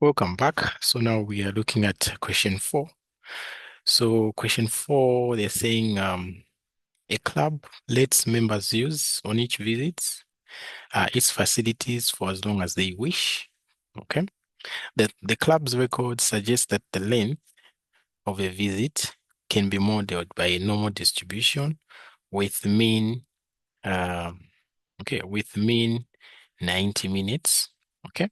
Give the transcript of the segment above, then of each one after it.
Welcome back. So now we are looking at question 4. So question 4, they're saying a club lets members use on each visit its facilities for as long as they wish. Okay. The club's record suggests that the length of a visit can be modeled by a normal distribution with mean with mean 90 minutes. Okay.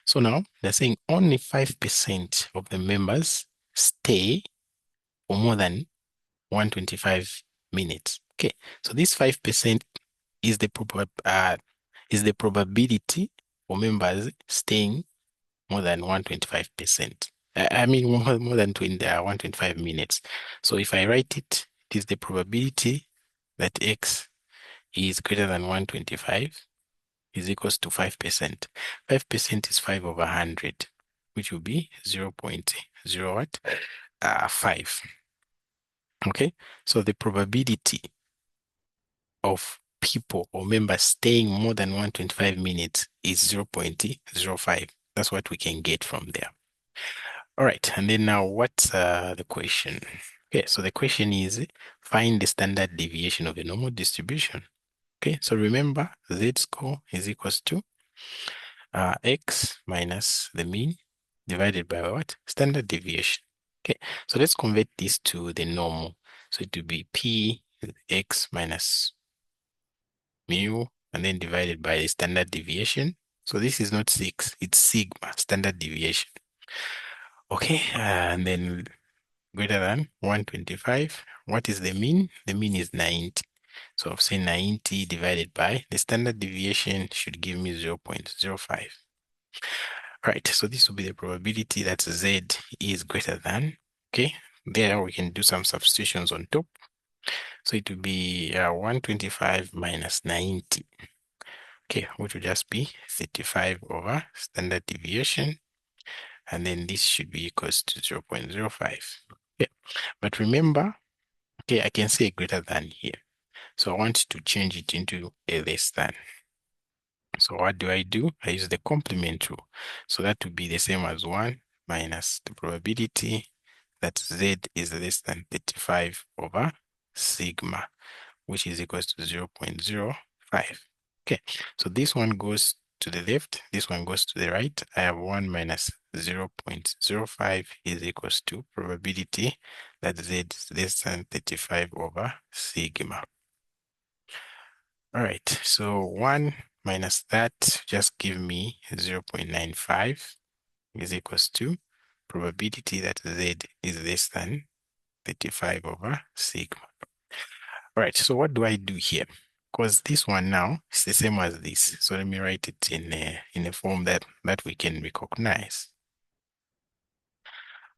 So now they're saying only 5% of the members stay for more than 125 minutes. Okay, so this 5% is is the probability for members staying more than 125%. I mean more than 125 minutes. So if I write it, it is the probability that X is greater than 125 is equals to 5%. 5% is 5 over 100, which will be 0.05. Okay, so the probability of people or members staying more than 125 minutes is 0.05. That's what we can get from there. All right, and then now what's the question? Okay, so the question is find the standard deviation of a normal distribution. Okay, so remember z-score is equals to x minus the mean divided by what? Standard deviation. Okay, so let's convert this to the normal. So it will be p x minus mu and then divided by the standard deviation. So this is not 6, it's sigma, standard deviation. Okay, and then greater than 125. What is the mean? The mean is 90. So I'll say 90 divided by the standard deviation should give me 0.05. Right, so this will be the probability that Z is greater than, okay, there we can do some substitutions on top. So it will be 125 minus 90, okay, which will just be 35 over standard deviation. And then this should be equals to 0.05. Okay, but remember, okay, I can say greater than here. So I want to change it into a less than. So what do? I use the complement rule. So that would be the same as 1 minus the probability that Z is less than 35 over sigma, which is equals to 0.05. Okay, so this one goes to the left, this one goes to the right. I have 1 minus 0.05 is equals to probability that Z is less than 35 over sigma. All right, so 1 minus that just give me 0.95 is equals to probability that Z is less than 35 over sigma. All right, so what do I do here? Because this one now is the same as this. So let me write it in a form that we can recognize.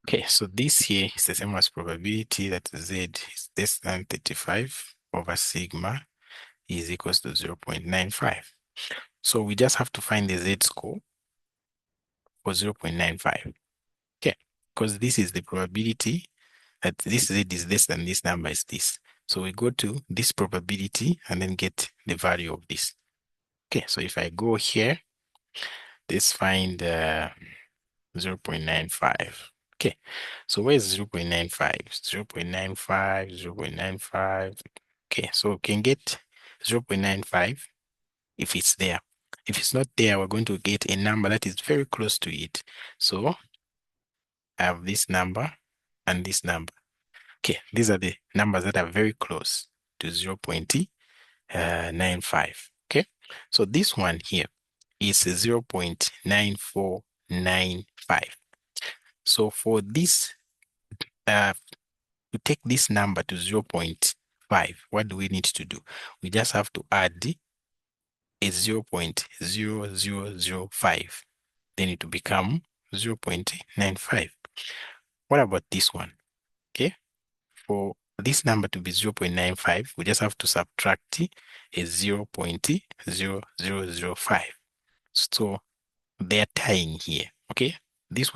Okay, so this here is the same as probability that Z is less than 35 over sigma is equals to 0.95. So we just have to find the Z score for 0.95. Okay, because this is the probability that this Z is less than this number is this. So we go to this probability and then get the value of this. Okay, so if I go here, let's find 0.95. Okay, so where's 0.95? 0.95, 0.95. Okay, so we can get 0.95 if it's there. If it's not there, we're going to get a number that is very close to it. So I have this number and this number. Okay, these are the numbers that are very close to 0.95. Okay, so this one here is 0.9495. So for this, to take this number to 0.5, what do we need to do? We just have to add a 0.0005. Then it will become 0.95. What about this one? Okay, for this number to be 0.95, we just have to subtract a 0.0005. So they're tying here. Okay, this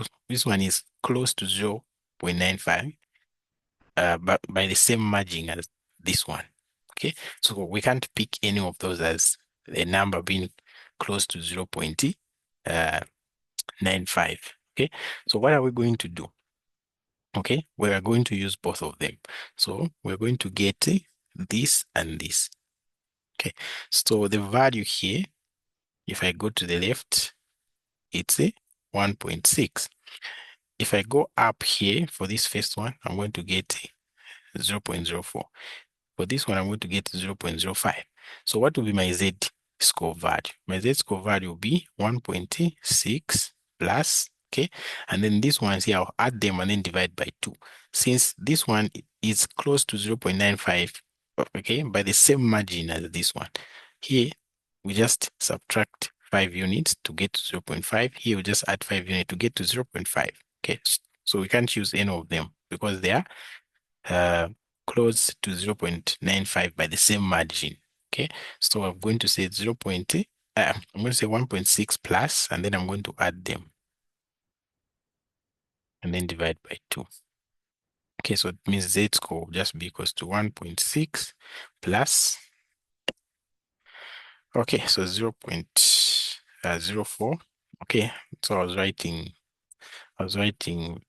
one is close to 0.95, but by the same margin as this one. Okay, so we can't pick any of those as a number being close to 0.95. Okay, so what are we going to do? Okay, we are going to use both of them. So we're going to get this and this. Okay, so the value here, if I go to the left, it's a 1.6. If I go up here for this first one, I'm going to get 0.04. For this one, I'm going to get 0.05. So what will be my Z score value? My Z score value will be 1.6 plus, okay? And then these ones here, I'll add them and then divide by 2. Since this one is close to 0.95, okay, by the same margin as this one. Here, we just subtract 5 units to get to 0.5. Here, we just add 5 units to get to 0.5. Okay, so we can't use any of them because they are uh, close to 0.95 by the same margin. Okay, so I'm going to say I'm going to say 1.6 plus, and then I'm going to add them and then divide by 2. Okay, so it means Z score will just be equals to 1.6 plus, okay, so 0.04. Okay, so I was writing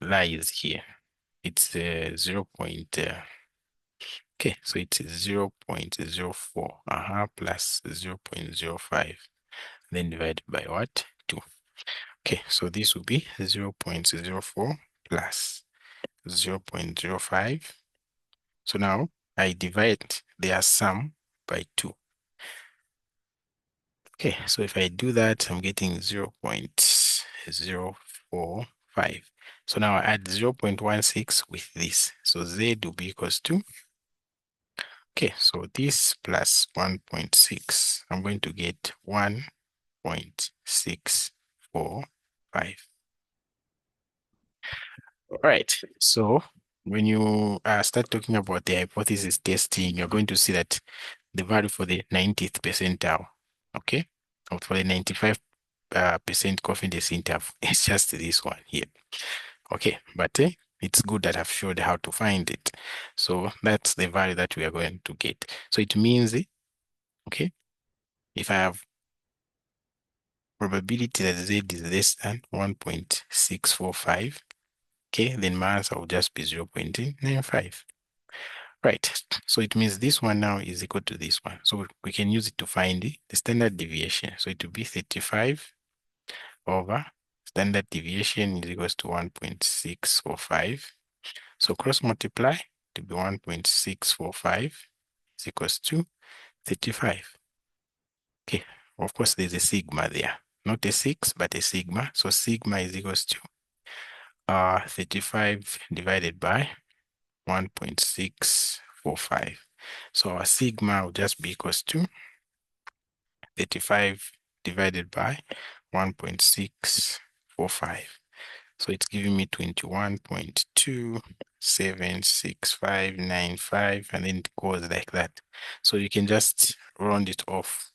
lies here. It's 0. Okay, so it's 0.04 plus 0.05, then divided by what? 2. Okay, so this will be 0.04 plus 0.05. So now I divide their sum by 2. Okay, so if I do that, I'm getting 0.045. So now I add 0.16 with this. So Z will be equals to, okay, so this plus 1.6, I'm going to get 1.645. All right, so when you start talking about the hypothesis testing, you're going to see that the value for the 90th percentile, okay, or for the 95 percent confidence interval is just this one here. Okay, but it's good that I've showed how to find it. So that's the value that we are going to get. So it means, okay, if I have probability that Z is less than 1.645, okay, then my answer will just be 0.95. Right, so it means this one now is equal to this one. So we can use it to find the standard deviation. So it will be 35 over standard deviation is equals to 1.645. So cross multiply to be 1.645 is equals to 35. Okay, of course there's a sigma there, not a 6 but a sigma. So sigma is equals to 35 divided by 1.645. So our sigma will just be equals to 35 divided by 1.645. So it's giving me 21.276,595, and then it goes like that. So you can just round it off.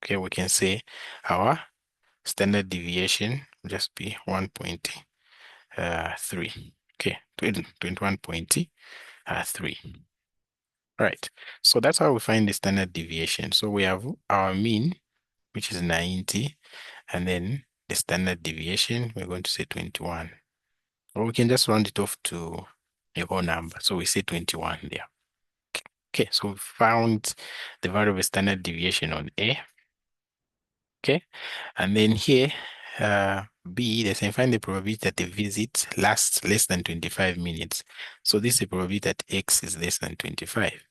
Okay, we can say our standard deviation will just be 1.3. Okay, 21.3. Right. So that's how we find the standard deviation. So we have our mean, which is 90, and then the standard deviation, we're going to say 21. Or we can just round it off to a whole number. So we say 21 there. Okay, so we found the value of a standard deviation on A. Okay, and then here, B, they say find the probability that the visit lasts less than 25 minutes. So this is the probability that X is less than 25.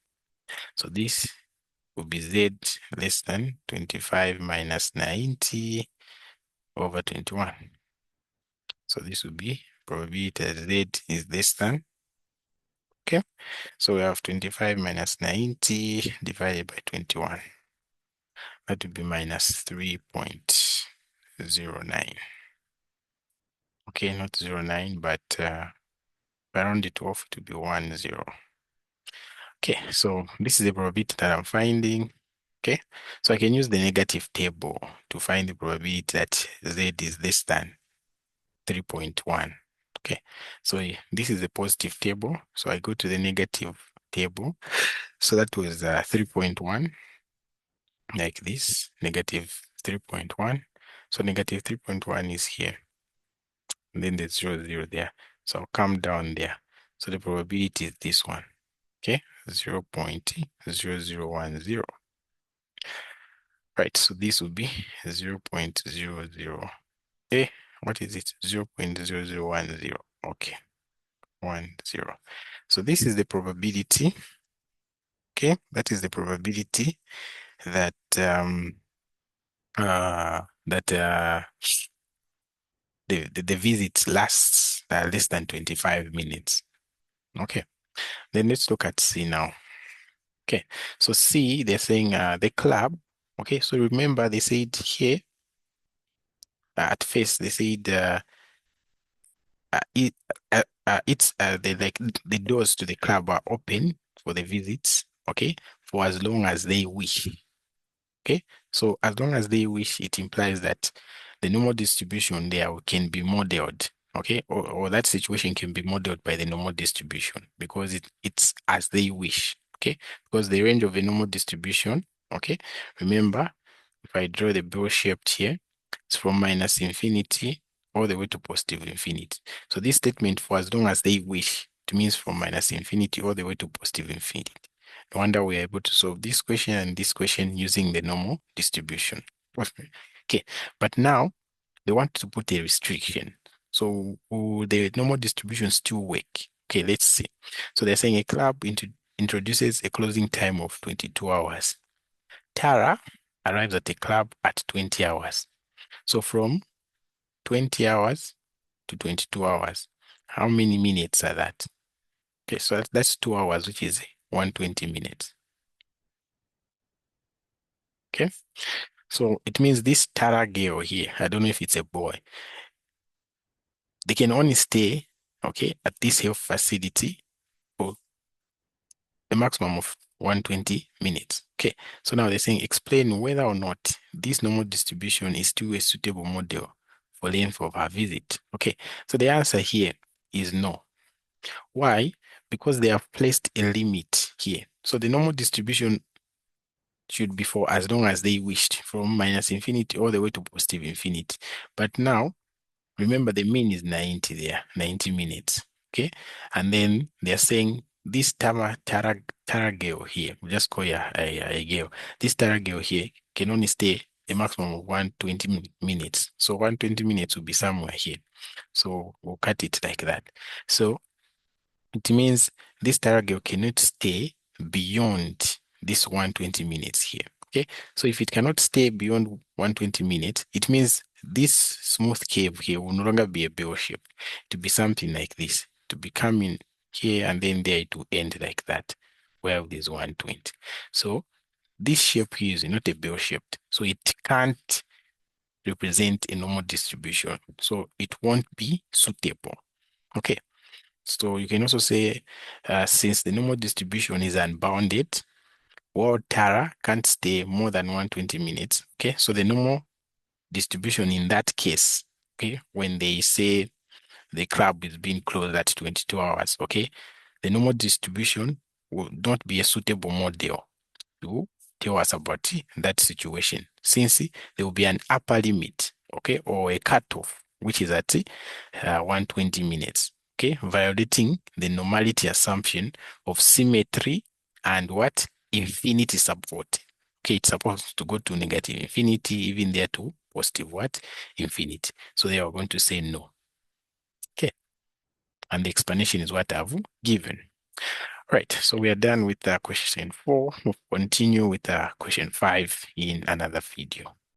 So this will be Z less than 25 minus 90 over 21. So this will be probability that Z is less than, okay? So we have 25 minus 90 divided by 21. That would be minus 3.09. Okay, not 09, but round it off to be 10. Okay, so this is the probability that I'm finding. Okay, so I can use the negative table to find the probability that Z is less than 3.1. Okay, so this is the positive table. So I go to the negative table. So that was 3.1, like this, negative 3.1. So negative 3.1 is here. and then there's 0, 0 there. So I'll come down there. So the probability is this one. Okay, 0.0010. Right, so this will be 0.00. What is it? 0.0010. Okay, 10. So this is the probability. Okay, that is the probability that the visit lasts less than 25 minutes. Okay, then let's look at C now. Okay, so C, they're saying the club. Okay, so remember they said here at first they said the doors to the club are open for the visits. Okay, for as long as they wish. Okay, so as long as they wish, it implies that the normal distribution there can be modeled. Okay, or that situation can be modeled by the normal distribution because it's as they wish. Okay, because the range of a normal distribution, okay, remember if I draw the bell shaped here, it's from minus infinity all the way to positive infinity. So this statement, for as long as they wish, it means from minus infinity all the way to positive infinity. No wonder we are able to solve this question and this question using the normal distribution. Okay, but now they want to put a restriction. So will the normal distribution still work? Okay, let's see. So they're saying a club introduces a closing time of 22 hours. Tara arrives at the club at 20 hours. So from 20 hours to 22 hours, how many minutes are that? Okay, so that's 2 hours, which is 120 minutes. Okay, so it means this Tara girl here, I don't know if it's a boy, they can only stay, okay, at this health facility for a maximum of 120 minutes. Okay, so now they're saying explain whether or not this normal distribution is still a suitable model for length of our visit. Okay, so the answer here is no. Why? Because they have placed a limit here. So the normal distribution should be for as long as they wished, from minus infinity all the way to positive infinity. But now, remember the mean is 90 there, 90 minutes. Okay. And then they're saying this Tara girl here, we'll just call her a girl. This Tara girl here can only stay a maximum of 120 minutes. So 120 minutes will be somewhere here. So we'll cut it like that. So it means this Tara girl cannot stay beyond this 120 minutes here. Okay, so if it cannot stay beyond 120 minutes, it means this smooth curve here will no longer be a bell shape. To be something like this, to be coming here and then there to end like that, where there's 120. So this shape here is not a bell shaped, so it can't represent a normal distribution. So it won't be suitable. Okay. So you can also say, since the normal distribution is unbounded, well, Tara can't stay more than 120 minutes. Okay, so the normal distribution in that case, okay, when they say the club is being closed at 22 hours, okay, the normal distribution will not be a suitable model to tell us about that situation, since there will be an upper limit, okay, or a cutoff, which is at 120 minutes, okay, violating the normality assumption of symmetry and what? Infinity support. Okay, it's supposed to go to negative infinity, even there to positive what? Infinity. So they are going to say no. Okay, and the explanation is what I've given. Right, so we are done with question 4. We'll continue with question 5 in another video.